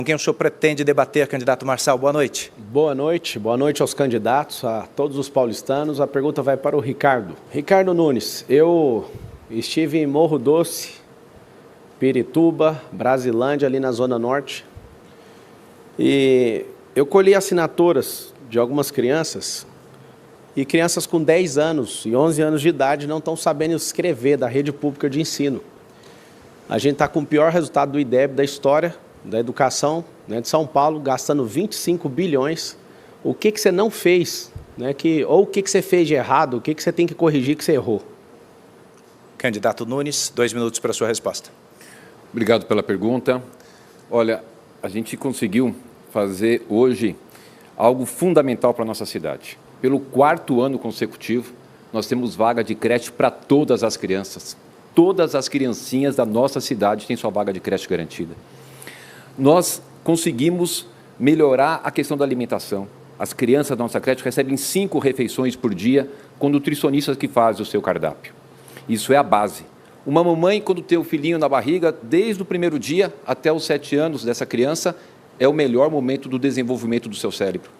Com quem o senhor pretende debater, candidato Marçal? Boa noite. Boa noite aos candidatos, a todos os paulistanos. A pergunta vai para o Ricardo. Ricardo Nunes, eu estive em Morro Doce, Pirituba, Brasilândia, ali na Zona Norte, e eu colhi assinaturas de algumas crianças, e crianças com 10 anos e 11 anos de idade não estão sabendo escrever da rede pública de ensino. A gente está com o pior resultado do IDEB da história da educação, né, de São Paulo, gastando 25 bilhões. O que você não fez, né, ou o que você fez de errado, o que você tem que corrigir que você errou? Candidato Nunes, 2 minutos para a sua resposta. Obrigado pela pergunta. Olha, a gente conseguiu fazer hoje algo fundamental para a nossa cidade. Pelo 4º ano consecutivo, nós temos vaga de creche para todas as crianças. Todas as criancinhas da nossa cidade têm sua vaga de creche garantida. Nós conseguimos melhorar a questão da alimentação. As crianças da nossa creche recebem 5 refeições por dia com nutricionistas que fazem o seu cardápio. Isso é a base. Uma mamãe, quando tem o filhinho na barriga, desde o primeiro dia até os 7 anos dessa criança, é o melhor momento do desenvolvimento do seu cérebro,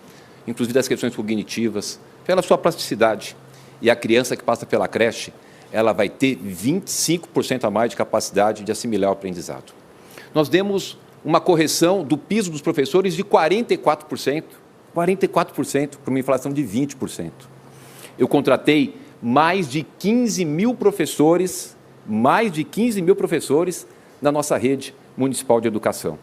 inclusive das questões cognitivas, pela sua plasticidade. E a criança que passa pela creche, ela vai ter 25% a mais de capacidade de assimilar o aprendizado. Nós demos uma correção do piso dos professores de 44%, para uma inflação de 20%. Eu contratei mais de 15 mil professores na nossa rede municipal de educação.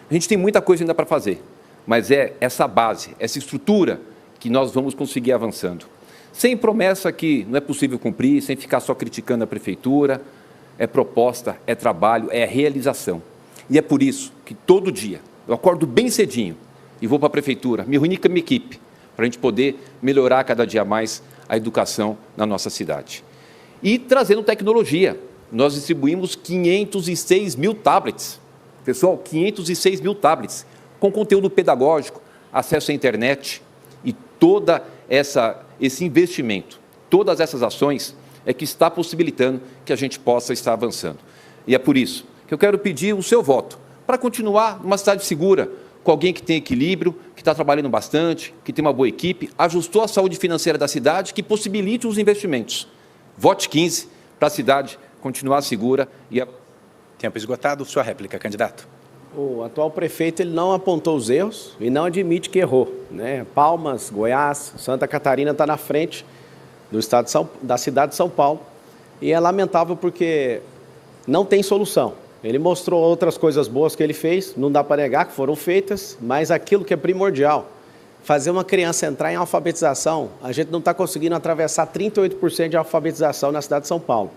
A gente tem muita coisa ainda para fazer, mas é essa base, essa estrutura que nós vamos conseguir avançando. Sem promessa que não é possível cumprir, sem ficar só criticando a prefeitura, é proposta, é trabalho, é realização. E é por isso que todo dia eu acordo bem cedinho e vou para a prefeitura, me reunir com a minha equipe, para a gente poder melhorar cada dia mais a educação na nossa cidade. E trazendo tecnologia, nós distribuímos 506 mil tablets. Pessoal, 506 mil tablets, com conteúdo pedagógico, acesso à internet e todo esse investimento, todas essas ações é que está possibilitando que a gente possa estar avançando. E é por isso que eu quero pedir o seu voto para continuar numa cidade segura, com alguém que tem equilíbrio, que está trabalhando bastante, que tem uma boa equipe, ajustou a saúde financeira da cidade, que possibilite os investimentos. Vote 15 para a cidade continuar segura e... Tempo esgotado. Sua réplica, candidato. O atual prefeito ele não apontou os erros e não admite que errou, né? Palmas, Goiás, Santa Catarina está na frente do estado da cidade de São Paulo. E é lamentável porque não tem solução. Ele mostrou outras coisas boas que ele fez, não dá para negar que foram feitas, mas aquilo que é primordial, fazer uma criança entrar em alfabetização, a gente não está conseguindo atravessar 38% de alfabetização na cidade de São Paulo.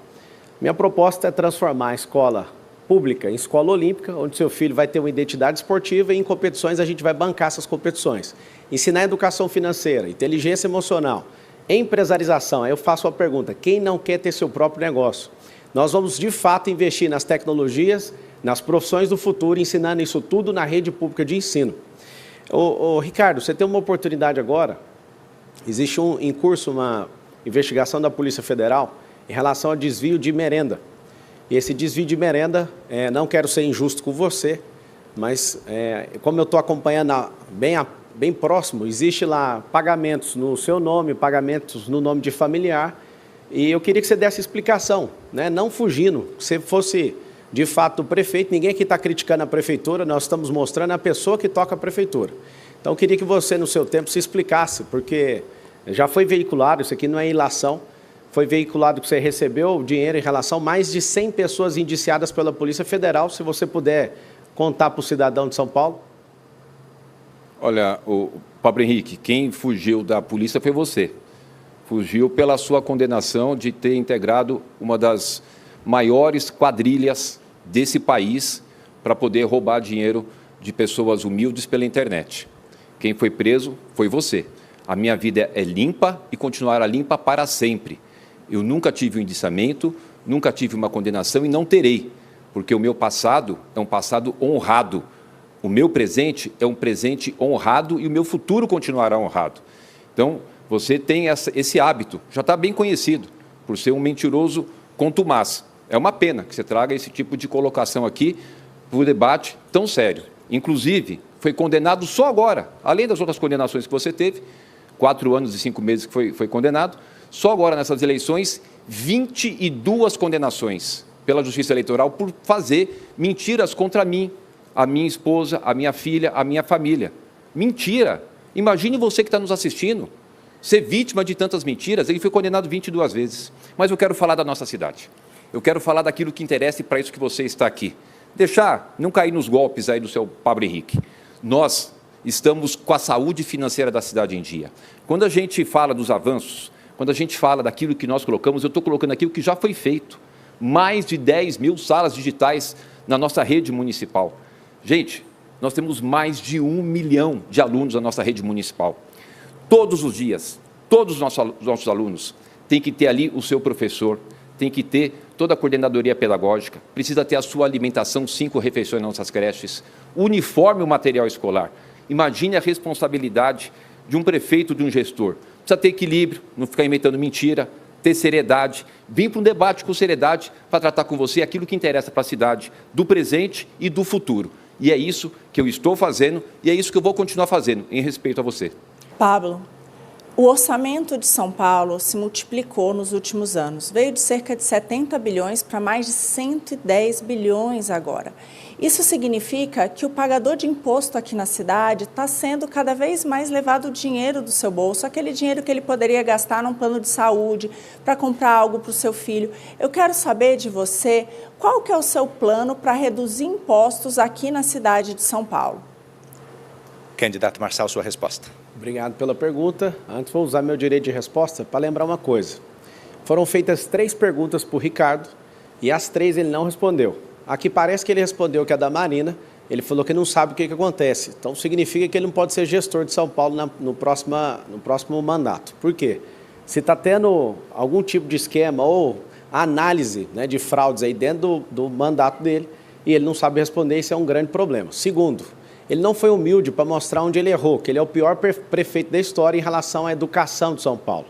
Minha proposta é transformar a escola pública em escola olímpica, onde seu filho vai ter uma identidade esportiva e em competições a gente vai bancar essas competições. Ensinar educação financeira, inteligência emocional, empresarização. Aí eu faço uma pergunta, quem não quer ter seu próprio negócio? Nós vamos, de fato, investir nas tecnologias, nas profissões do futuro, ensinando isso tudo na rede pública de ensino. Ricardo, você tem uma oportunidade agora, existe em curso uma investigação da Polícia Federal em relação ao desvio de merenda. E esse desvio de merenda, não quero ser injusto com você, mas como eu estou acompanhando bem próximo, existe lá pagamentos no seu nome, pagamentos no nome de familiar, e eu queria que você desse explicação, né? Não fugindo, se fosse de fato o prefeito, ninguém aqui está criticando a prefeitura, nós estamos mostrando a pessoa que toca a prefeitura. Então eu queria que você no seu tempo se explicasse, porque já foi veiculado, isso aqui não é ilação, foi veiculado que você recebeu dinheiro em relação a mais de 100 pessoas indiciadas pela Polícia Federal, se você puder contar para o cidadão de São Paulo. Olha, o Pablo Henrique, quem fugiu da polícia foi você. Fugiu pela sua condenação de ter integrado uma das maiores quadrilhas desse país para poder roubar dinheiro de pessoas humildes pela internet. Quem foi preso foi você. A minha vida é limpa e continuará limpa para sempre. Eu nunca tive um indiciamento, nunca tive uma condenação e não terei, porque o meu passado é um passado honrado. O meu presente é um presente honrado e o meu futuro continuará honrado. Então, você tem esse hábito, já está bem conhecido, por ser um mentiroso contumaz. É uma pena que você traga esse tipo de colocação aqui para o debate tão sério. inclusive, foi condenado só agora, além das outras condenações que você teve, 4 anos e 5 meses que foi condenado, só agora nessas eleições, 22 condenações pela Justiça Eleitoral por fazer mentiras contra mim, a minha esposa, a minha filha, a minha família. Mentira! Imagine você que está nos assistindo, ser vítima de tantas mentiras. Ele foi condenado 22 vezes. Mas eu quero falar da nossa cidade. Eu quero falar daquilo que interessa e para isso que você está aqui. Não cair nos golpes aí do seu Pablo Henrique. Nós estamos com a saúde financeira da cidade em dia. Quando a gente fala dos avanços, quando a gente fala daquilo que nós colocamos, eu estou colocando aqui o que já foi feito. Mais de 10 mil salas digitais na nossa rede municipal. Gente, nós temos mais de 1 milhão de alunos na nossa rede municipal. Todos os dias, todos os nossos alunos têm que ter ali o seu professor, tem que ter toda a coordenadoria pedagógica, precisa ter a sua alimentação, 5 refeições nas nossas creches, uniforme e o material escolar. Imagine a responsabilidade de um prefeito, de um gestor. Precisa ter equilíbrio, não ficar inventando mentira, ter seriedade, vir para um debate com seriedade para tratar com você aquilo que interessa para a cidade, do presente e do futuro. E é isso que eu estou fazendo e é isso que eu vou continuar fazendo, em respeito a você. Pablo, o orçamento de São Paulo se multiplicou nos últimos anos. Veio de cerca de 70 bilhões para mais de 110 bilhões agora. Isso significa que o pagador de imposto aqui na cidade está sendo cada vez mais levado o dinheiro do seu bolso, aquele dinheiro que ele poderia gastar num plano de saúde, para comprar algo para o seu filho. Eu quero saber de você, qual que é o seu plano para reduzir impostos aqui na cidade de São Paulo? Candidato Marçal, sua resposta. Obrigado pela pergunta. Antes, vou usar meu direito de resposta para lembrar uma coisa. Foram feitas 3 perguntas para o Ricardo e as 3 ele não respondeu. Aqui parece que ele respondeu que é da Marina, ele falou que não sabe o que acontece. Então, significa que ele não pode ser gestor de São Paulo no próximo mandato. Por quê? Se está tendo algum tipo de esquema ou análise, né, de fraudes aí dentro do mandato dele e ele não sabe responder, isso é um grande problema. Segundo, ele não foi humilde para mostrar onde ele errou, que ele é o pior prefeito da história em relação à educação de São Paulo.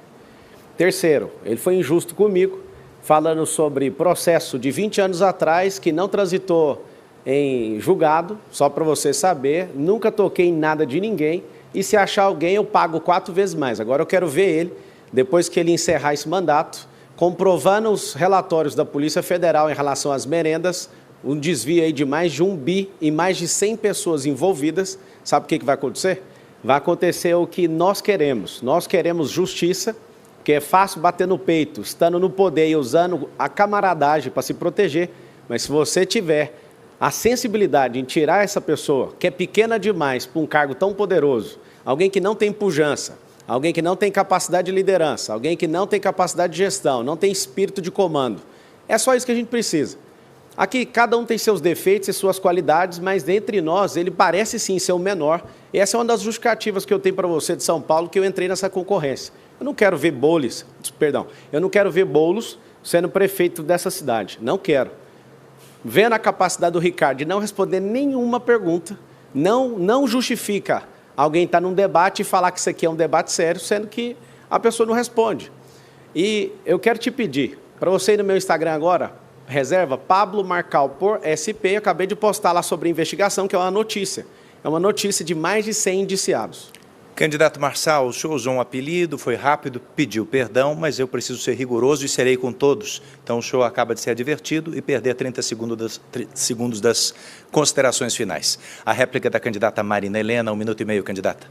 Terceiro, ele foi injusto comigo, falando sobre processo de 20 anos atrás, que não transitou em julgado, só para você saber, nunca toquei em nada de ninguém, e se achar alguém eu pago 4 vezes mais. Agora eu quero ver ele, depois que ele encerrar esse mandato, comprovando os relatórios da Polícia Federal em relação às merendas, um desvio aí de mais de 1 bi e mais de 100 pessoas envolvidas. Sabe o que vai acontecer? Vai acontecer o que nós queremos. Nós queremos justiça, que é fácil bater no peito, estando no poder e usando a camaradagem para se proteger, mas se você tiver a sensibilidade em tirar essa pessoa, que é pequena demais para um cargo tão poderoso, alguém que não tem pujança, alguém que não tem capacidade de liderança, alguém que não tem capacidade de gestão, não tem espírito de comando, é só isso que a gente precisa. Aqui, cada um tem seus defeitos e suas qualidades, mas dentre nós, ele parece sim ser o menor. E essa é uma das justificativas que eu tenho para você de São Paulo, que eu entrei nessa concorrência. Eu não quero ver Boulos sendo prefeito dessa cidade. Não quero. Vendo a capacidade do Ricardo de não responder nenhuma pergunta, não justifica alguém estar num debate e falar que isso aqui é um debate sério, sendo que a pessoa não responde. E eu quero te pedir, para você ir no meu Instagram agora, reserva Pablo Marcal por SP, eu acabei de postar lá sobre a investigação, que é uma notícia. É uma notícia de mais de 100 indiciados. Candidato Marçal, o senhor usou um apelido, foi rápido, pediu perdão, mas eu preciso ser rigoroso e serei com todos. Então, o senhor acaba de ser advertido e perder 30 segundos das considerações finais. A réplica da candidata Marina Helena, 1 minuto e meio, candidata.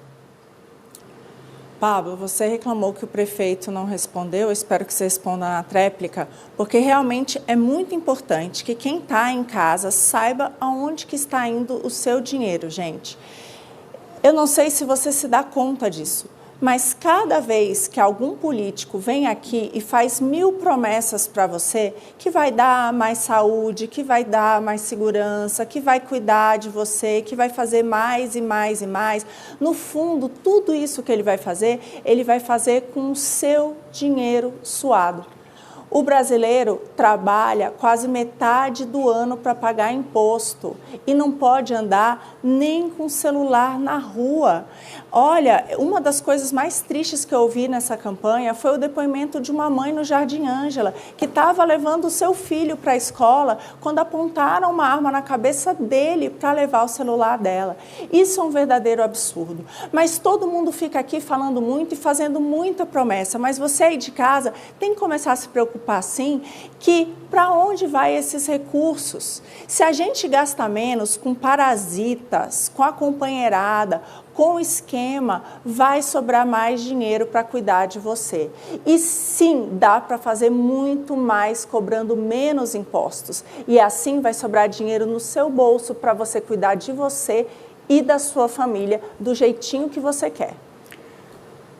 Pablo, você reclamou que o prefeito não respondeu, eu espero que você responda na tréplica, porque realmente é muito importante que quem está em casa saiba aonde que está indo o seu dinheiro, gente. Eu não sei se você se dá conta disso, mas cada vez que algum político vem aqui e faz 1000 promessas para você, que vai dar mais saúde, que vai dar mais segurança, que vai cuidar de você, que vai fazer mais e mais e mais, no fundo, tudo isso que ele vai fazer com o seu dinheiro suado. O brasileiro trabalha quase metade do ano para pagar imposto e não pode andar nem com celular na rua. Olha, uma das coisas mais tristes que eu ouvi nessa campanha foi o depoimento de uma mãe no Jardim Ângela, que estava levando o seu filho para a escola quando apontaram uma arma na cabeça dele para levar o celular dela. Isso é um verdadeiro absurdo. Mas todo mundo fica aqui falando muito e fazendo muita promessa, mas você aí de casa tem que começar a se preocupar sim, que para onde vai esses recursos? Se a gente gasta menos com parasitas, com a companheirada, com o esquema, vai sobrar mais dinheiro para cuidar de você. E sim, dá para fazer muito mais cobrando menos impostos. E assim vai sobrar dinheiro no seu bolso para você cuidar de você e da sua família do jeitinho que você quer.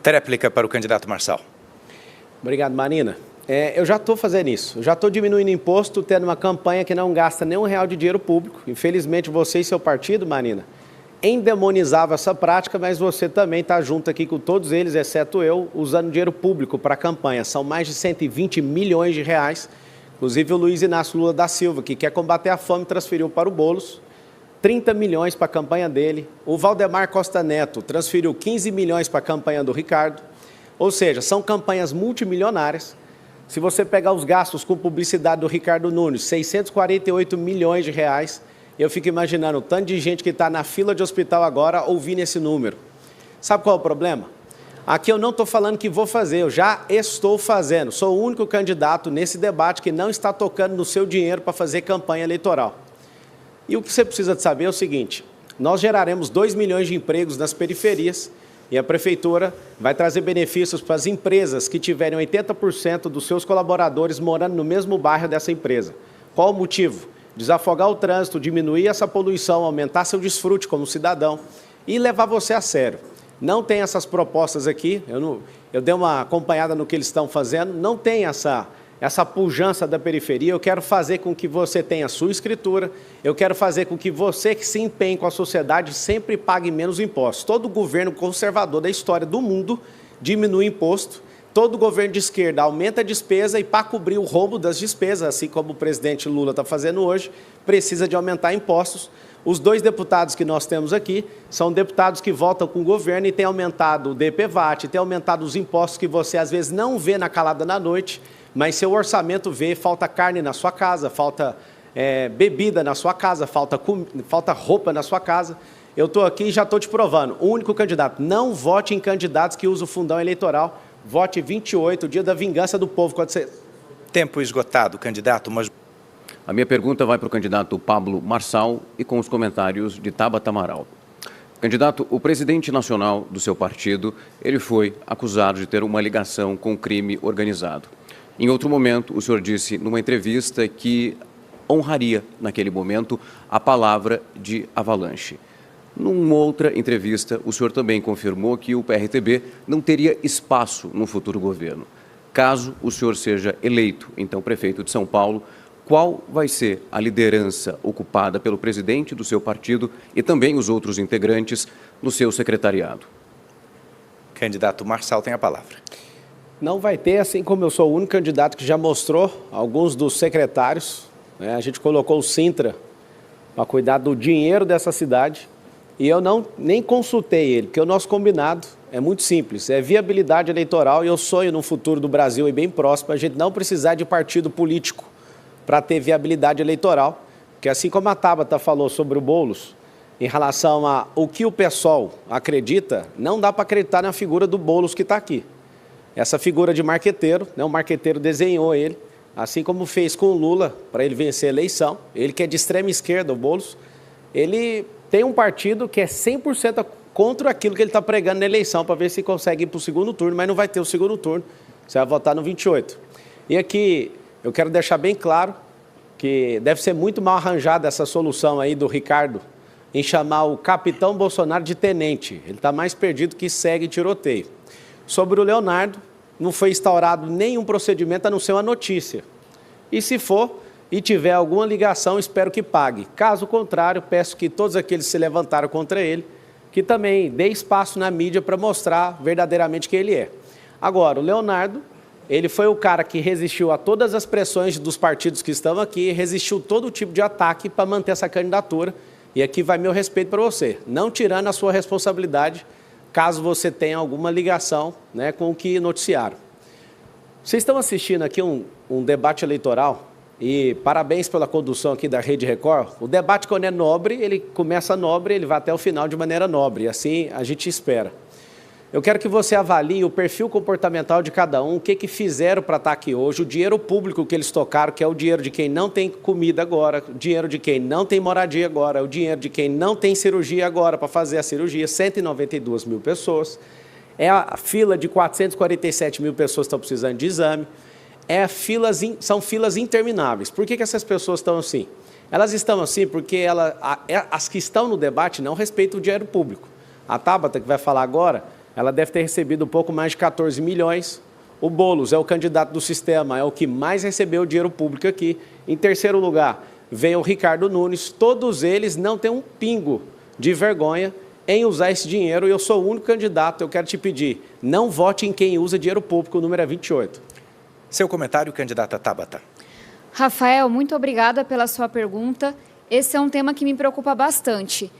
Tréplica para o candidato Marçal. Obrigado, Marina. Eu já estou fazendo isso, eu já estou diminuindo imposto, tendo uma campanha que não gasta nem R$1 de dinheiro público. Infelizmente, você e seu partido, Marina, endemonizavam essa prática, mas você também está junto aqui com todos eles, exceto eu, usando dinheiro público para a campanha. São mais de 120 milhões de reais. Inclusive o Luiz Inácio Lula da Silva, que quer combater a fome, transferiu para o Boulos 30 milhões para a campanha dele. O Valdemar Costa Neto transferiu 15 milhões para a campanha do Ricardo. Ou seja, são campanhas multimilionárias. Se você pegar os gastos com publicidade do Ricardo Nunes, 648 milhões de reais, eu fico imaginando o tanto de gente que está na fila de hospital agora ouvindo esse número. Sabe qual é o problema? Aqui eu não estou falando que vou fazer, eu já estou fazendo. Sou o único candidato nesse debate que não está tocando no seu dinheiro para fazer campanha eleitoral. E o que você precisa de saber é o seguinte, nós geraremos 2 milhões de empregos nas periferias, e a Prefeitura vai trazer benefícios para as empresas que tiverem 80% dos seus colaboradores morando no mesmo bairro dessa empresa. Qual o motivo? Desafogar o trânsito, diminuir essa poluição, aumentar seu desfrute como cidadão e levar você a sério. Não tem essas propostas aqui, eu dei uma acompanhada no que eles estão fazendo, não tem essa pujança da periferia. Eu quero fazer com que você tenha a sua escritura, eu quero fazer com que você que se empenhe com a sociedade sempre pague menos impostos. Todo governo conservador da história do mundo diminui imposto, todo governo de esquerda aumenta a despesa e para cobrir o rombo das despesas, assim como o presidente Lula está fazendo hoje, precisa de aumentar impostos. Os 2 deputados que nós temos aqui são deputados que votam com o governo e têm aumentado o DPVAT, têm aumentado os impostos que você às vezes não vê na calada da noite, mas seu orçamento vê, falta carne na sua casa, falta bebida na sua casa, falta roupa na sua casa. Eu estou aqui e já estou te provando, o único candidato, não vote em candidatos que usam o fundão eleitoral, vote 28, o dia da vingança do povo. Quando você... Tempo esgotado, candidato, mas... A minha pergunta vai para o candidato Pablo Marçal e com os comentários de Tabata Amaral. Candidato, o presidente nacional do seu partido, ele foi acusado de ter uma ligação com o crime organizado. Em outro momento, o senhor disse numa entrevista que honraria, naquele momento, a palavra de avalanche. Numa outra entrevista, o senhor também confirmou que o PRTB não teria espaço no futuro governo. Caso o senhor seja eleito, então, prefeito de São Paulo, qual vai ser a liderança ocupada pelo presidente do seu partido e também os outros integrantes no seu secretariado? Candidato Marçal tem a palavra. Não vai ter, assim como eu sou o único candidato que já mostrou alguns dos secretários, né? A gente colocou o Sintra para cuidar do dinheiro dessa cidade e eu nem consultei ele, porque o nosso combinado é muito simples, é viabilidade eleitoral e eu sonho no futuro do Brasil e bem próximo a gente não precisar de partido político para ter viabilidade eleitoral, porque assim como a Tabata falou sobre o Boulos, em relação a o que o PSOL acredita, não dá para acreditar na figura do Boulos que está aqui. Essa figura de marqueteiro, né, o marqueteiro desenhou ele, assim como fez com o Lula para ele vencer a eleição. Ele que é de extrema esquerda, o Boulos, ele tem um partido que é 100% contra aquilo que ele está pregando na eleição, para ver se consegue ir para o segundo turno, mas não vai ter o segundo turno, você vai votar no 28. E aqui eu quero deixar bem claro que deve ser muito mal arranjada essa solução aí do Ricardo em chamar o capitão Bolsonaro de tenente. Ele está mais perdido que segue tiroteio. Sobre o Leonardo, não foi instaurado nenhum procedimento a não ser uma notícia. E se for e tiver alguma ligação, espero que pague. Caso contrário, peço que todos aqueles que se levantaram contra ele, que também dê espaço na mídia para mostrar verdadeiramente quem ele é. Agora, o Leonardo ele foi o cara que resistiu a todas as pressões dos partidos que estão aqui, resistiu todo tipo de ataque para manter essa candidatura. E aqui vai meu respeito para você, não tirando a sua responsabilidade, caso você tenha alguma ligação, né, com o que noticiaram. Vocês estão assistindo aqui um debate eleitoral, e parabéns pela condução aqui da Rede Record. O debate, quando é nobre, ele começa nobre, ele vai até o final de maneira nobre, e assim a gente espera. Eu quero que você avalie o perfil comportamental de cada um, o que fizeram para estar aqui hoje, o dinheiro público que eles tocaram, que é o dinheiro de quem não tem comida agora, o dinheiro de quem não tem moradia agora, o dinheiro de quem não tem cirurgia agora para fazer a cirurgia, 192 mil pessoas. É a fila de 447 mil pessoas que estão precisando de exame. São filas intermináveis. Por que essas pessoas estão assim? Elas estão assim porque as que estão no debate não respeitam o dinheiro público. A Tabata, que vai falar agora, ela deve ter recebido um pouco mais de 14 milhões. O Boulos é o candidato do sistema, é o que mais recebeu dinheiro público aqui. Em terceiro lugar, vem o Ricardo Nunes. Todos eles não têm um pingo de vergonha em usar esse dinheiro. E eu sou o único candidato, eu quero te pedir, não vote em quem usa dinheiro público, o número é 28. Seu comentário, candidata Tabata. Rafael, muito obrigada pela sua pergunta. Esse é um tema que me preocupa bastante.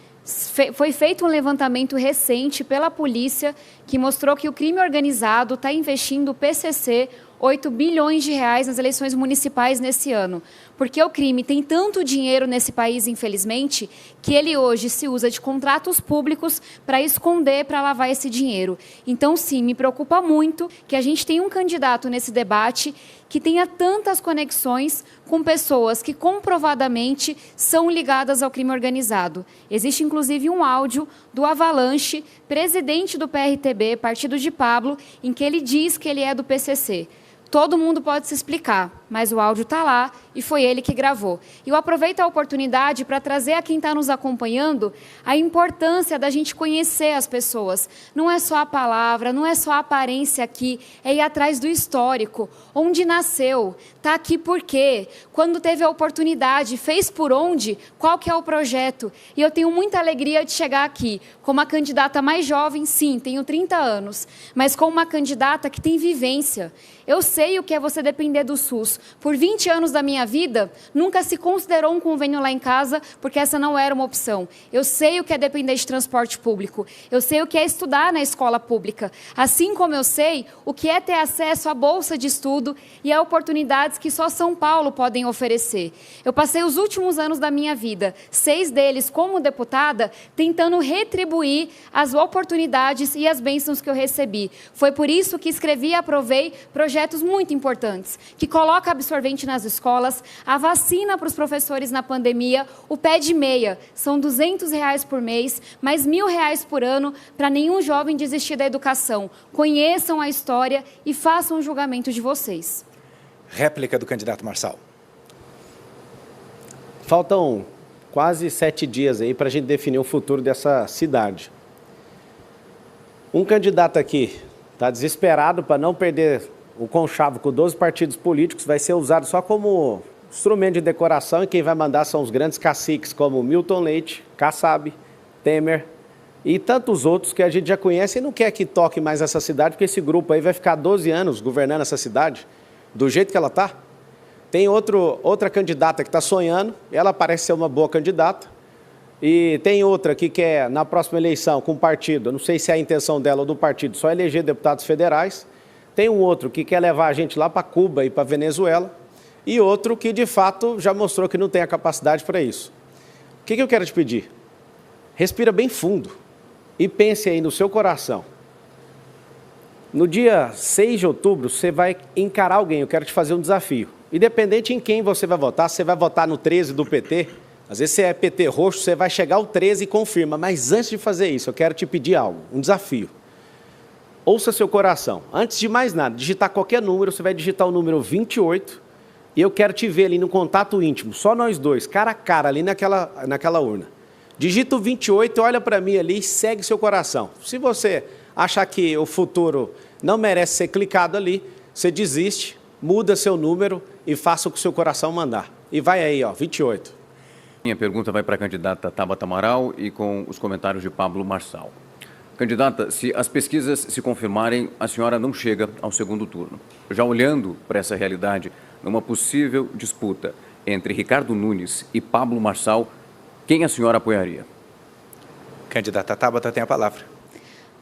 Foi feito um levantamento recente pela polícia que mostrou que o crime organizado está investindo o PCC 8 bilhões de reais nas eleições municipais nesse ano. Porque o crime tem tanto dinheiro nesse país, infelizmente, que ele hoje se usa de contratos públicos para esconder, para lavar esse dinheiro. Então, sim, me preocupa muito que a gente tenha um candidato nesse debate que tenha tantas conexões com pessoas que comprovadamente são ligadas ao crime organizado. Existe, inclusive, um áudio do Avalanche, presidente do PRTB, partido de Pablo, em que ele diz que ele é do PCC. Todo mundo pode se explicar, mas o áudio está lá e foi ele que gravou. E eu aproveito a oportunidade para trazer a quem está nos acompanhando a importância da gente conhecer as pessoas. Não é só a palavra, não é só a aparência aqui, é ir atrás do histórico. Onde nasceu, está aqui por quê, quando teve a oportunidade, fez por onde, qual que é o projeto. E eu tenho muita alegria de chegar aqui como a candidata mais jovem, sim, tenho 30 anos, mas como uma candidata que tem vivência. Eu sei o que é você depender do SUS. Por 20 anos da minha vida, nunca se considerou um convênio lá em casa, porque essa não era uma opção. Eu sei o que é depender de transporte público. Eu sei o que é estudar na escola pública. Assim como eu sei o que é ter acesso à bolsa de estudo e a oportunidades que só São Paulo podem oferecer. Eu passei os últimos anos da minha vida, 6 deles como deputada, tentando retribuir as oportunidades e as bênçãos que eu recebi. Foi por isso que escrevi e aprovei projetos muito importantes, que coloca absorvente nas escolas, a vacina para os professores na pandemia, o pé de meia, são R$200 por mês, mais R$1.000 por ano, para nenhum jovem desistir da educação. Conheçam a história e façam o julgamento de vocês. Réplica do candidato Marçal. Faltam quase 7 dias aí para a gente definir o futuro dessa cidade. Um candidato aqui está desesperado para não perder o conchavo com 12 partidos políticos, vai ser usado só como instrumento de decoração, e quem vai mandar são os grandes caciques como Milton Leite, Kassab, Temer e tantos outros que a gente já conhece e não quer que toque mais essa cidade, porque esse grupo aí vai ficar 12 anos governando essa cidade do jeito que ela está. Tem outra candidata que está sonhando, ela parece ser uma boa candidata, e tem outra que quer, na próxima eleição, com o partido, não sei se é a intenção dela ou do partido, só eleger deputados federais. Tem um outro que quer levar a gente lá para Cuba e para Venezuela, e outro que, de fato, já mostrou que não tem a capacidade para isso. O que eu quero te pedir? Respira bem fundo e pense aí no seu coração. No dia 6 de outubro, você vai encarar alguém, eu quero te fazer um desafio. Independente em quem você vai votar no 13 do PT, às vezes você é PT roxo, você vai chegar ao 13 e confirma, mas antes de fazer isso, eu quero te pedir algo, um desafio. Ouça seu coração. Antes de mais nada, digitar qualquer número, você vai digitar o número 28 e eu quero te ver ali no contato íntimo, só nós dois, cara a cara, ali naquela urna. Digita o 28, olha para mim ali e segue seu coração. Se você achar que o futuro não merece ser clicado ali, você desiste, muda seu número e faça o que o seu coração mandar. E vai aí, ó, 28. Minha pergunta vai para a candidata Tabata Amaral e com os comentários de Pablo Marçal. Candidata, se as pesquisas se confirmarem, a senhora não chega ao segundo turno. Já olhando para essa realidade, numa possível disputa entre Ricardo Nunes e Pablo Marçal, quem a senhora apoiaria? Candidata Tabata tem a palavra.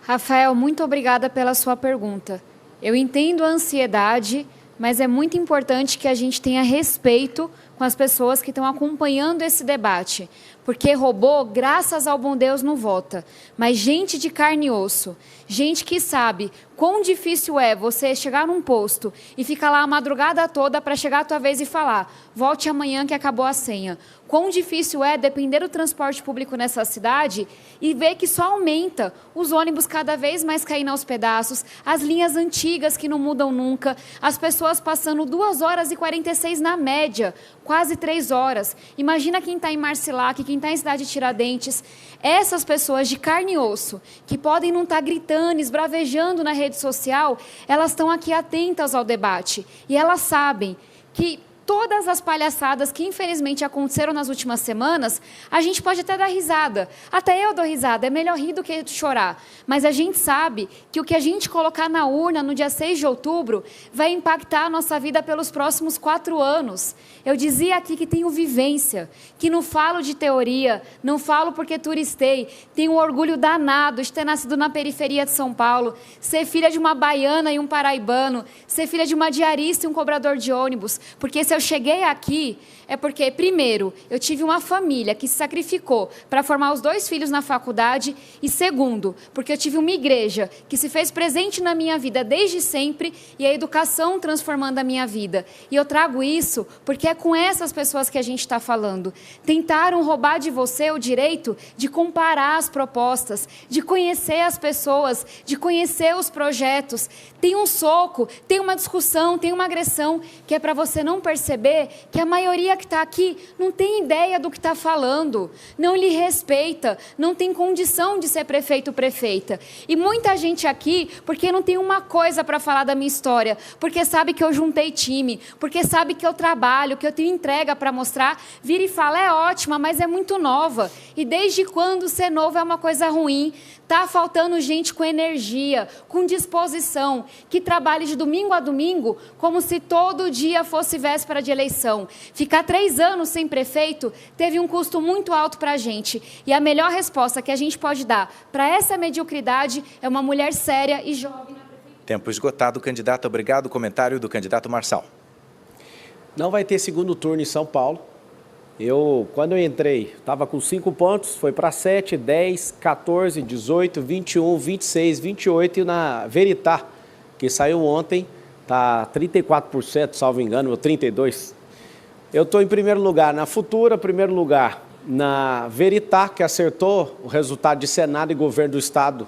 Rafael, muito obrigada pela sua pergunta. Eu entendo a ansiedade, mas é muito importante que a gente tenha respeito com as pessoas que estão acompanhando esse debate. Porque robô, graças ao bom Deus, não vota. Mas gente de carne e osso, gente que sabe quão difícil é você chegar num posto e ficar lá a madrugada toda para chegar a tua vez e falar, volte amanhã que acabou a senha. Quão difícil é depender do transporte público nessa cidade e ver que só aumenta, os ônibus cada vez mais caindo aos pedaços, as linhas antigas que não mudam nunca, as pessoas passando 2 horas e 46 na média, quase 3 horas. Imagina quem está em Marcilac, quem está em Cidade de Tiradentes. Essas pessoas de carne e osso, que podem não estar gritando, esbravejando na rede social, elas estão aqui atentas ao debate. E elas sabem que todas as palhaçadas que infelizmente aconteceram nas últimas semanas, a gente pode até dar risada. Até eu dou risada, é melhor rir do que chorar. Mas a gente sabe que o que a gente colocar na urna no dia 6 de outubro vai impactar a nossa vida pelos próximos 4 anos. Eu dizia aqui que tenho vivência, que não falo de teoria, não falo porque turistei, tenho um orgulho danado de ter nascido na periferia de São Paulo, ser filha de uma baiana e um paraibano, ser filha de uma diarista e um cobrador de ônibus, porque se eu cheguei aqui é porque, primeiro, eu tive uma família que se sacrificou para formar os 2 filhos na faculdade e, segundo, porque eu tive uma igreja que se fez presente na minha vida desde sempre e a educação transformando a minha vida. E eu trago isso porque é com essas pessoas que a gente está falando. Tentaram roubar de você o direito de comparar as propostas, de conhecer as pessoas, de conhecer os projetos. Tem um soco, tem uma discussão, tem uma agressão que é para você não perceber que a maioria que está aqui não tem ideia do que está falando, não lhe respeita, não tem condição de ser prefeito ou prefeita. E muita gente aqui, porque não tem uma coisa para falar da minha história, porque sabe que eu juntei time, porque sabe que eu trabalho, que eu tenho entrega para mostrar, vira e fala, é ótima, mas é muito nova. E desde quando ser novo é uma coisa ruim? Está faltando gente com energia, com disposição, que trabalhe de domingo a domingo como se todo dia fosse véspera de eleição. Ficar 3 anos sem prefeito teve um custo muito alto para a gente. E a melhor resposta que a gente pode dar para essa mediocridade é uma mulher séria e jovem. Tempo esgotado, candidato. Obrigado. Comentário do candidato Marçal. Não vai ter segundo turno em São Paulo. Quando eu entrei, estava com 5 pontos, foi para 7, 10, 14, 18, 21, 26, 28 e na Veritá, que saiu ontem, está 34%, salvo engano, ou 32%. Eu estou em primeiro lugar na Futura, primeiro lugar na Veritá, que acertou o resultado de Senado e governo do Estado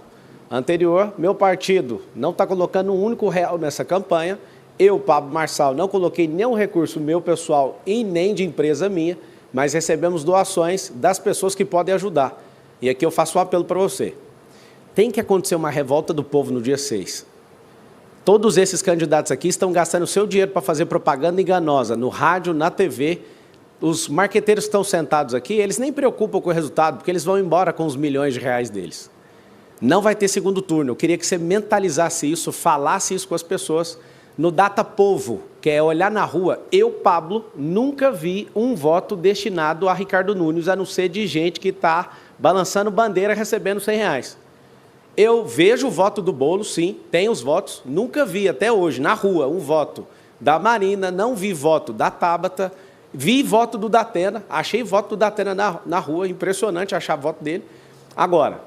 anterior. Meu partido não está colocando um único real nessa campanha. Eu, Pablo Marçal, não coloquei nenhum recurso meu pessoal e nem de empresa minha, mas recebemos doações das pessoas que podem ajudar. E aqui eu faço um apelo para você. Tem que acontecer uma revolta do povo no dia 6. Todos esses candidatos aqui estão gastando o seu dinheiro para fazer propaganda enganosa no rádio, na TV. Os marqueteiros que estão sentados aqui, eles nem preocupam com o resultado, porque eles vão embora com os milhões de reais deles. Não vai ter segundo turno. Eu queria que você mentalizasse isso, falasse isso com as pessoas. No Data Povo, que é olhar na rua, eu, Pablo, nunca vi um voto destinado a Ricardo Nunes, a não ser de gente que está balançando bandeira recebendo R$100. Eu vejo o voto do Boulos, sim, tem os votos, nunca vi até hoje, na rua, um voto da Marina, não vi voto da Tabata, vi voto do Datena, achei voto do Datena na rua, impressionante achar voto dele. Agora,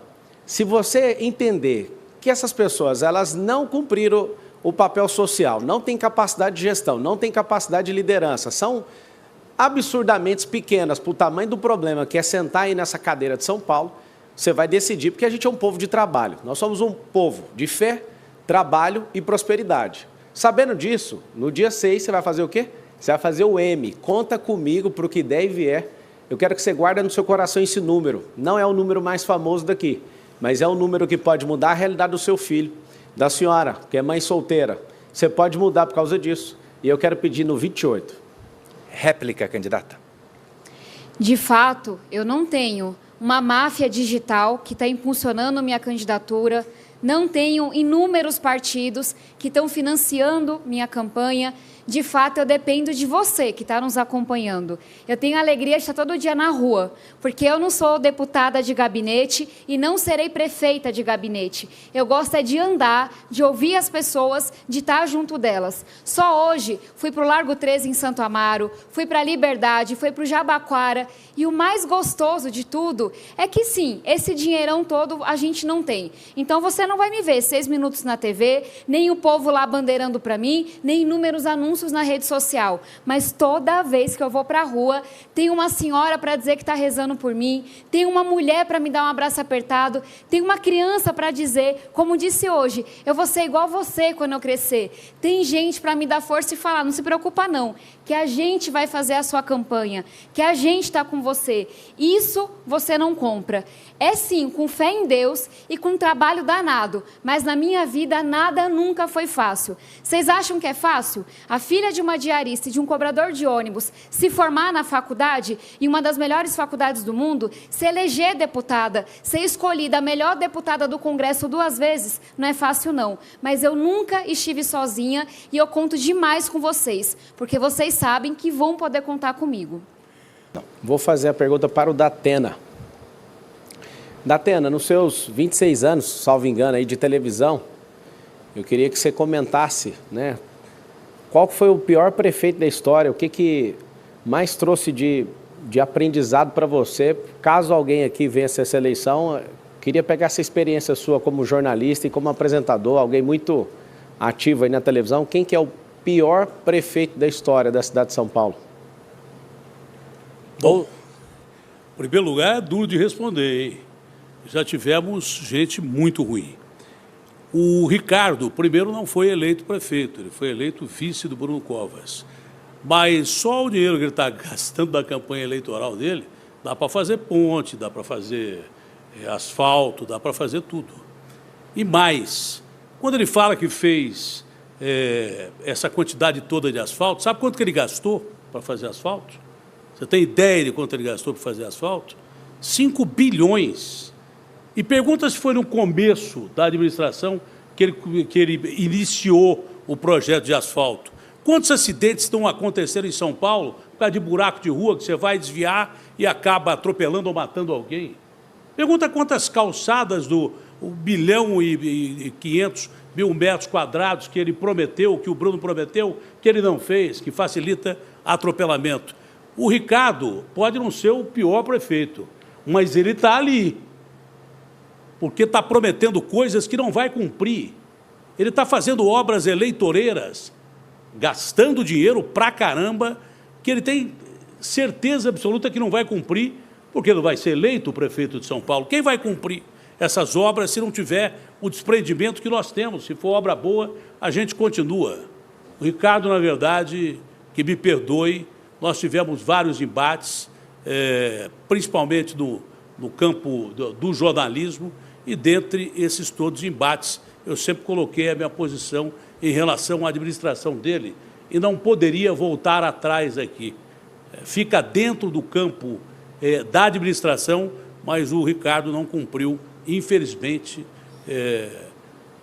se você entender que essas pessoas, elas não cumpriram o papel social, não têm capacidade de gestão, não têm capacidade de liderança, são absurdamente pequenas para o tamanho do problema que é sentar aí nessa cadeira de São Paulo, você vai decidir, porque a gente é um povo de trabalho. Nós somos um povo de fé, trabalho e prosperidade. Sabendo disso, no dia 6 você vai fazer o quê? Você vai fazer o M, conta comigo para o que der e vier. Eu quero que você guarde no seu coração esse número. Não é o número mais famoso daqui, mas é um número que pode mudar a realidade do seu filho, da senhora, que é mãe solteira. Você pode mudar por causa disso. E eu quero pedir no 28. Réplica, candidata. De fato, eu não tenho uma máfia digital que está impulsionando minha candidatura, não tenho inúmeros partidos que estão financiando minha campanha. De fato, eu dependo de você que está nos acompanhando. Eu tenho a alegria de estar todo dia na rua, porque eu não sou deputada de gabinete e não serei prefeita de gabinete. Eu gosto é de andar, de ouvir as pessoas, de estar junto delas. Só hoje fui para o Largo 13 em Santo Amaro, fui para a Liberdade, fui para o Jabaquara, e o mais gostoso de tudo é que sim, esse dinheirão todo a gente não tem. Então você não vai me ver 6 minutos na TV, nem o povo lá bandeirando para mim, nem inúmeros anúncios na rede social, mas toda vez que eu vou para a rua, tem uma senhora para dizer que está rezando por mim, tem uma mulher para me dar um abraço apertado, tem uma criança para dizer, como disse hoje, eu vou ser igual você quando eu crescer. Tem gente para me dar força e falar, não se preocupa não, que a gente vai fazer a sua campanha, que a gente está com você. Isso você não compra. É sim, com fé em Deus e com trabalho danado, mas na minha vida nada nunca foi fácil. Vocês acham que é fácil? A filha de uma diarista e de um cobrador de ônibus se formar na faculdade, em uma das melhores faculdades do mundo, se eleger deputada, ser escolhida a melhor deputada do Congresso 2 vezes, não é fácil não. Mas eu nunca estive sozinha e eu conto demais com vocês, porque vocês sabem que vão poder contar comigo. Vou fazer a pergunta para o Datena. Datena, nos seus 26 anos, salvo engano, aí de televisão, eu queria que você comentasse, né, qual foi o pior prefeito da história, o que mais trouxe de aprendizado para você. Caso alguém aqui vença essa eleição, queria pegar essa experiência sua como jornalista e como apresentador, alguém muito ativo aí na televisão. Quem que é o pior prefeito da história da cidade de São Paulo? Bom, em primeiro lugar, é duro de responder, hein? Já tivemos gente muito ruim. O Ricardo, primeiro, não foi eleito prefeito, ele foi eleito vice do Bruno Covas. Mas só o dinheiro que ele está gastando na campanha eleitoral dele, dá para fazer ponte, dá para fazer asfalto, dá para fazer tudo. E mais, quando ele fala que fez essa quantidade toda de asfalto, sabe quanto que ele gastou para fazer asfalto? Você tem ideia de quanto ele gastou para fazer asfalto? 5 bilhões. E pergunta se foi no começo da administração que ele iniciou o projeto de asfalto. Quantos acidentes estão acontecendo em São Paulo por causa de buraco de rua que você vai desviar e acaba atropelando ou matando alguém? Pergunta quantas calçadas do 1 bilhão e 500 mil metros quadrados que ele prometeu, que o Bruno prometeu, que ele não fez, que facilita atropelamento. O Ricardo pode não ser o pior prefeito, mas ele está ali, porque está prometendo coisas que não vai cumprir. Ele está fazendo obras eleitoreiras, gastando dinheiro pra caramba, que ele tem certeza absoluta que não vai cumprir, porque não vai ser eleito o prefeito de São Paulo. Quem vai cumprir essas obras se não tiver o desprendimento que nós temos? Se for obra boa, a gente continua. O Ricardo, na verdade, que me perdoe, nós tivemos vários embates, principalmente no campo do jornalismo, e dentre esses todos embates, eu sempre coloquei a minha posição em relação à administração dele e não poderia voltar atrás aqui. Fica dentro do campo da administração, mas o Ricardo não cumpriu, infelizmente,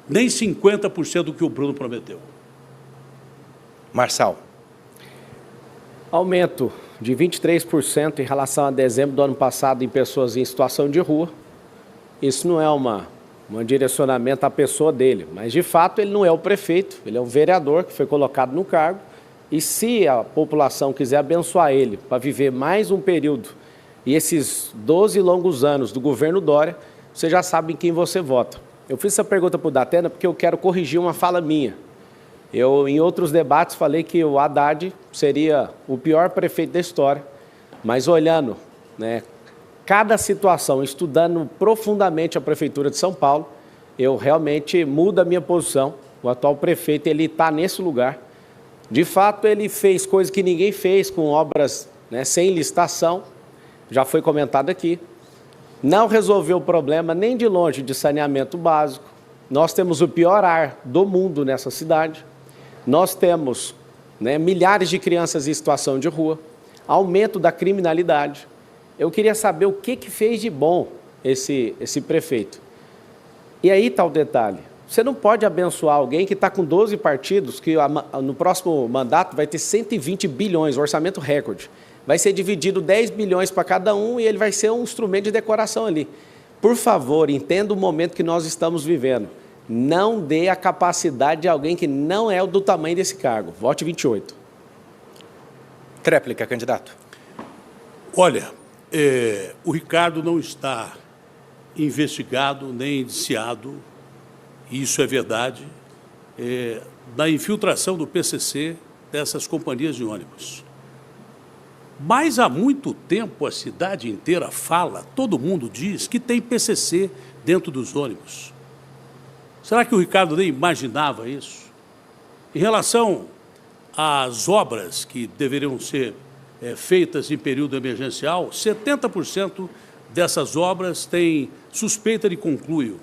nem 50% do que o Bruno prometeu. Marçal. Aumento de 23% em relação a dezembro do ano passado em pessoas em situação de rua. Isso não é um direcionamento à pessoa dele, mas, de fato, ele não é o prefeito, ele é um vereador que foi colocado no cargo, e se a população quiser abençoar ele para viver mais um período e esses 12 longos anos do governo Dória, você já sabe em quem você vota. Eu fiz essa pergunta para o Datena porque eu quero corrigir uma fala minha. Eu, em outros debates, falei que o Haddad seria o pior prefeito da história, mas olhando, né, cada situação, estudando profundamente a Prefeitura de São Paulo, eu realmente mudo a minha posição. O atual prefeito, ele está nesse lugar. De fato, ele fez coisas que ninguém fez, com obras, né, sem licitação, já foi comentado aqui. Não resolveu o problema nem de longe de saneamento básico. Nós temos o pior ar do mundo nessa cidade. Nós temos, né, milhares de crianças em situação de rua, aumento da criminalidade. Eu queria saber o que fez de bom esse prefeito. E aí está o detalhe. Você não pode abençoar alguém que está com 12 partidos, que no próximo mandato vai ter 120 bilhões, orçamento recorde. Vai ser dividido 10 bilhões para cada um e ele vai ser um instrumento de decoração ali. Por favor, entenda o momento que nós estamos vivendo. Não dê a capacidade de alguém que não é do tamanho desse cargo. Vote 28. Tréplica, candidato. Olha, o Ricardo não está investigado nem indiciado, isso é verdade, da infiltração do PCC dessas companhias de ônibus. Mas há muito tempo a cidade inteira fala, todo mundo diz que tem PCC dentro dos ônibus. Será que o Ricardo nem imaginava isso? Em relação às obras que deveriam ser feitas em período emergencial, 70% dessas obras têm suspeita de conluio.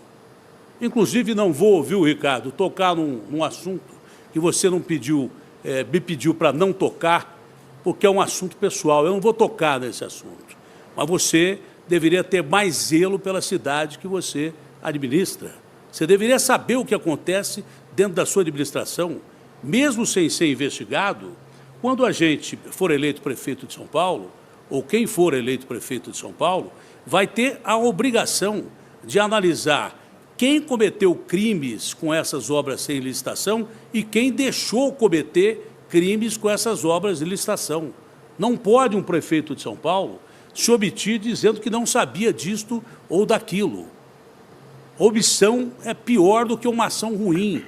Inclusive, não vou ouvir o Ricardo tocar num assunto que você não me pediu para não tocar, porque é um assunto pessoal. Eu não vou tocar nesse assunto. Mas você deveria ter mais zelo pela cidade que você administra. Você deveria saber o que acontece dentro da sua administração, mesmo sem ser investigado. Quando a gente for eleito prefeito de São Paulo, ou quem for eleito prefeito de São Paulo, vai ter a obrigação de analisar quem cometeu crimes com essas obras sem licitação e quem deixou cometer crimes com essas obras de licitação. Não pode um prefeito de São Paulo se omitir dizendo que não sabia disto ou daquilo. Omissão é pior do que uma ação ruim.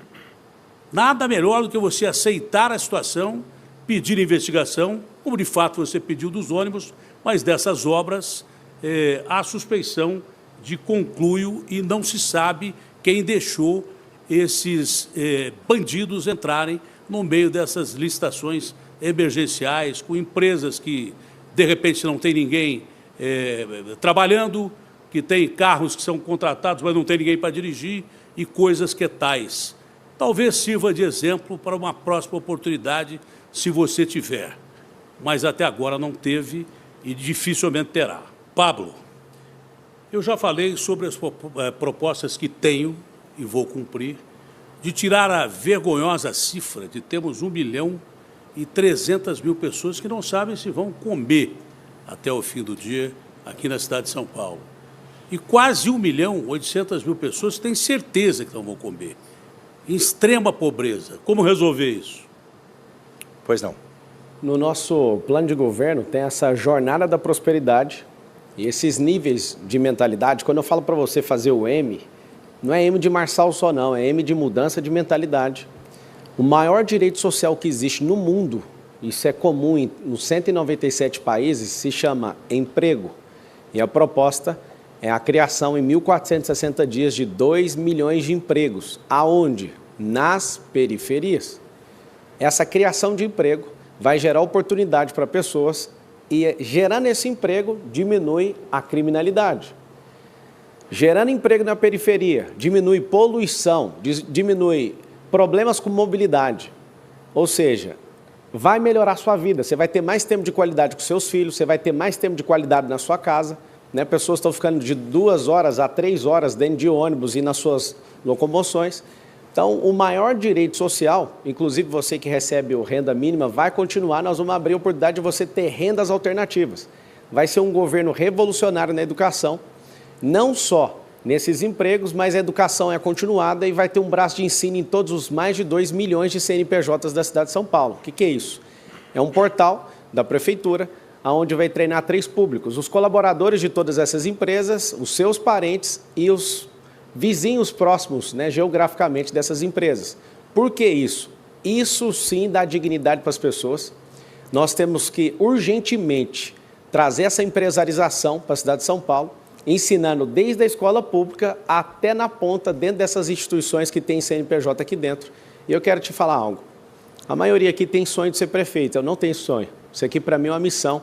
Nada melhor do que você aceitar a situação, pedir investigação, como de fato você pediu dos ônibus, mas dessas obras há suspeição de conluio e não se sabe quem deixou esses bandidos entrarem no meio dessas licitações emergenciais, com empresas que, de repente, não tem ninguém trabalhando, que tem carros que são contratados, mas não tem ninguém para dirigir, e coisas que tais. Talvez sirva de exemplo para uma próxima oportunidade, se você tiver. Mas até agora não teve e dificilmente terá. Pablo, eu já falei sobre as propostas que tenho, e vou cumprir, de tirar a vergonhosa cifra de termos 1.300.000 pessoas que não sabem se vão comer até o fim do dia aqui na cidade de São Paulo. E quase 1.800.000 pessoas têm certeza que não vão comer. Em extrema pobreza. Como resolver isso? Pois não. No nosso plano de governo tem essa jornada da prosperidade e esses níveis de mentalidade. Quando eu falo para você fazer o M, não é M de Marçal só não, é M de mudança de mentalidade. O maior direito social que existe no mundo, isso é comum nos 197 países, se chama emprego. E a proposta é a criação em 1.460 dias de 2 milhões de empregos. Aonde? Nas periferias. Essa criação de emprego vai gerar oportunidade para pessoas e, gerando esse emprego, diminui a criminalidade. Gerando emprego na periferia, diminui poluição, diminui problemas com mobilidade. Ou seja, vai melhorar a sua vida. Você vai ter mais tempo de qualidade com seus filhos, você vai ter mais tempo de qualidade na sua casa. Né? Pessoas estão ficando de 2 horas a 3 horas dentro de ônibus e nas suas locomoções. Então, o maior direito social, inclusive você que recebe o renda mínima, vai continuar. Nós vamos abrir a oportunidade de você ter rendas alternativas. Vai ser um governo revolucionário na educação, não só nesses empregos, mas a educação é continuada e vai ter um braço de ensino em todos os mais de 2 milhões de CNPJs da cidade de São Paulo. O que é isso? É um portal da prefeitura, onde vai treinar 3 públicos: os colaboradores de todas essas empresas, os seus parentes e os vizinhos próximos, né, geograficamente dessas empresas. Por que isso? Isso sim dá dignidade para as pessoas. Nós temos que urgentemente trazer essa empresarização para a cidade de São Paulo, ensinando desde a escola pública até na ponta, dentro dessas instituições que tem CNPJ aqui dentro. E eu quero te falar algo. A maioria aqui tem sonho de ser prefeito, eu não tenho sonho. Isso aqui para mim é uma missão.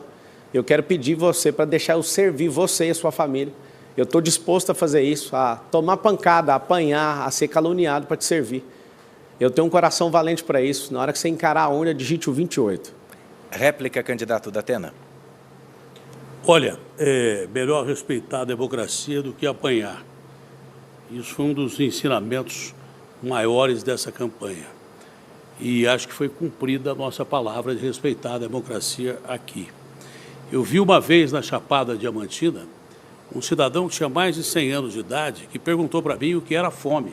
Eu quero pedir você para deixar eu servir você e a sua família. Eu estou disposto a fazer isso, a tomar pancada, a apanhar, a ser caluniado para te servir. Eu tenho um coração valente para isso. Na hora que você encarar a urna, digite o 28. Réplica, candidato da Atena. Olha, é melhor respeitar a democracia do que apanhar. Isso foi um dos ensinamentos maiores dessa campanha. E acho que foi cumprida a nossa palavra de respeitar a democracia aqui. Eu vi uma vez na Chapada Diamantina um cidadão que tinha mais de 100 anos de idade que perguntou para mim o que era fome.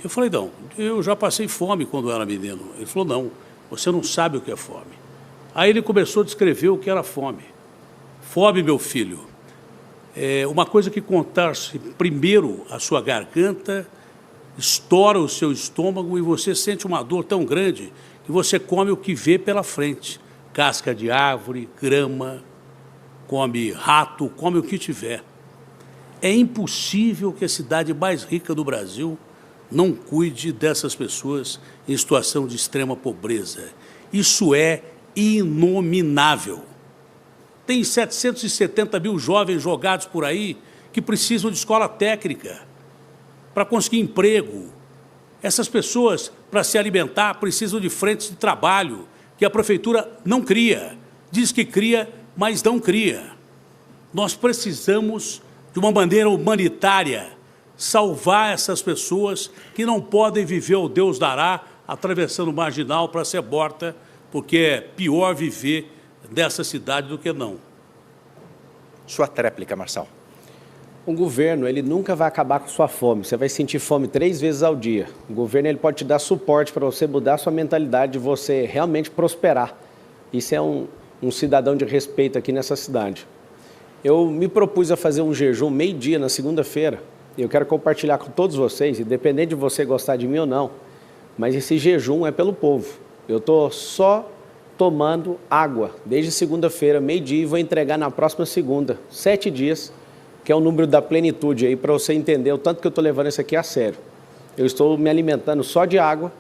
Eu falei, não, eu já passei fome quando eu era menino. Ele falou, não, você não sabe o que é fome. Aí ele começou a descrever o que era fome. Fome, meu filho, é uma coisa que contorce primeiro a sua garganta, estoura o seu estômago e você sente uma dor tão grande que você come o que vê pela frente. Casca de árvore, grama, come rato, come o que tiver. É impossível que a cidade mais rica do Brasil não cuide dessas pessoas em situação de extrema pobreza. Isso é inominável. Tem 770 mil jovens jogados por aí que precisam de escola técnica para conseguir emprego. Essas pessoas, para se alimentar, precisam de frentes de trabalho que a prefeitura não cria. Diz que cria, mas não cria. Nós precisamos de uma maneira humanitária salvar essas pessoas que não podem viver o Deus dará atravessando o marginal para ser morta, porque é pior viver nessa cidade do que não. Sua tréplica, Marçal. O governo, ele nunca vai acabar com sua fome. Você vai sentir fome 3 vezes ao dia. O governo, ele pode te dar suporte para você mudar a sua mentalidade, de você realmente prosperar. Isso é um cidadão de respeito aqui nessa cidade. Eu me propus a fazer um jejum meio-dia na segunda-feira. Eu quero compartilhar com todos vocês, independente de você gostar de mim ou não, mas esse jejum é pelo povo. Eu estou só tomando água desde segunda-feira, meio-dia, e vou entregar na próxima segunda, 7 dias, que é o número da plenitude aí, para você entender o tanto que eu estou levando isso aqui a sério. Eu estou me alimentando só de água,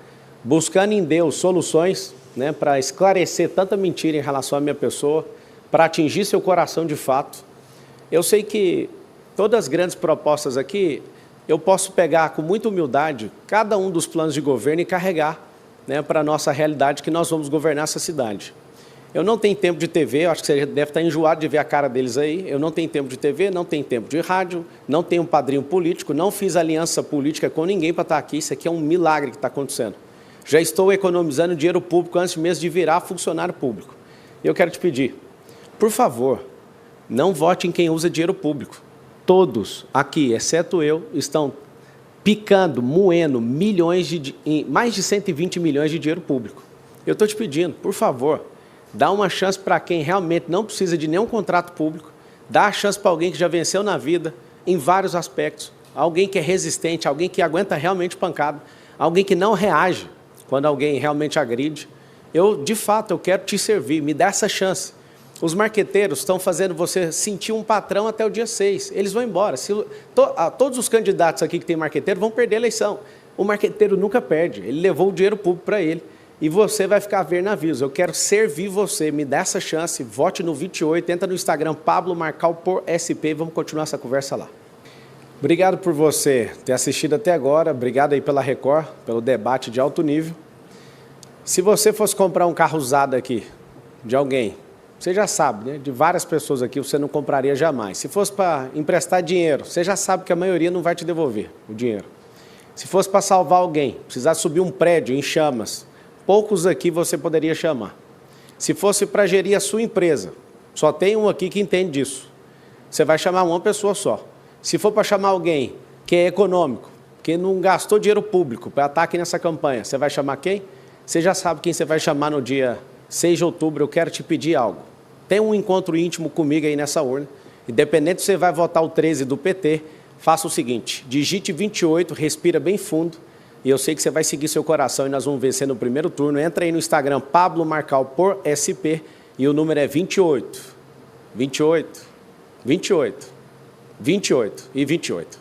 buscando em Deus soluções, né, para esclarecer tanta mentira em relação à minha pessoa, para atingir seu coração de fato. Eu sei que todas as grandes propostas aqui, eu posso pegar com muita humildade cada um dos planos de governo e carregar, né, para a nossa realidade, que nós vamos governar essa cidade. Eu não tenho tempo de TV, eu acho que você deve estar enjoado de ver a cara deles aí. Eu não tenho tempo de TV, não tenho tempo de rádio, não tenho um padrinho político, não fiz aliança política com ninguém para estar aqui. Isso aqui é um milagre que está acontecendo. Já estou economizando dinheiro público antes mesmo de virar funcionário público. E eu quero te pedir, por favor, não vote em quem usa dinheiro público. Todos aqui, exceto eu, estão picando, moendo mais de 120 milhões de dinheiro público. Eu estou te pedindo, por favor, dá uma chance para quem realmente não precisa de nenhum contrato público, dá a chance para alguém que já venceu na vida, em vários aspectos, alguém que é resistente, alguém que aguenta realmente pancada, alguém que não reage quando alguém realmente agride. De fato, eu quero te servir, me dá essa chance. Os marqueteiros estão fazendo você sentir um patrão até o dia 6. Eles vão embora. Todos os candidatos aqui que tem marqueteiro vão perder a eleição. O marqueteiro nunca perde. Ele levou o dinheiro público para ele. E você vai ficar a ver navios. Eu quero servir você. Me dá essa chance. Vote no 28. Entra no Instagram, Pablo Marcal por SP. Vamos continuar essa conversa lá. Obrigado por você ter assistido até agora. Obrigado aí pela Record, pelo debate de alto nível. Se você fosse comprar um carro usado aqui, de alguém, você já sabe, né? De várias pessoas aqui, você não compraria jamais. Se fosse para emprestar dinheiro, você já sabe que a maioria não vai te devolver o dinheiro. Se fosse para salvar alguém, precisar subir um prédio em chamas, poucos aqui você poderia chamar. Se fosse para gerir a sua empresa, só tem um aqui que entende disso. Você vai chamar uma pessoa só. Se for para chamar alguém que é econômico, que não gastou dinheiro público para estar aqui nessa campanha, você vai chamar quem? Você já sabe quem você vai chamar no dia 6 de outubro. Eu quero te pedir algo. Tem um encontro íntimo comigo aí nessa urna. Independente se você vai votar o 13 do PT, faça o seguinte, digite 28, respira bem fundo, e eu sei que você vai seguir seu coração e nós vamos vencer no primeiro turno. Entra aí no Instagram, Pablo Marcal por SP, e o número é 28, 28, 28, 28 e 28.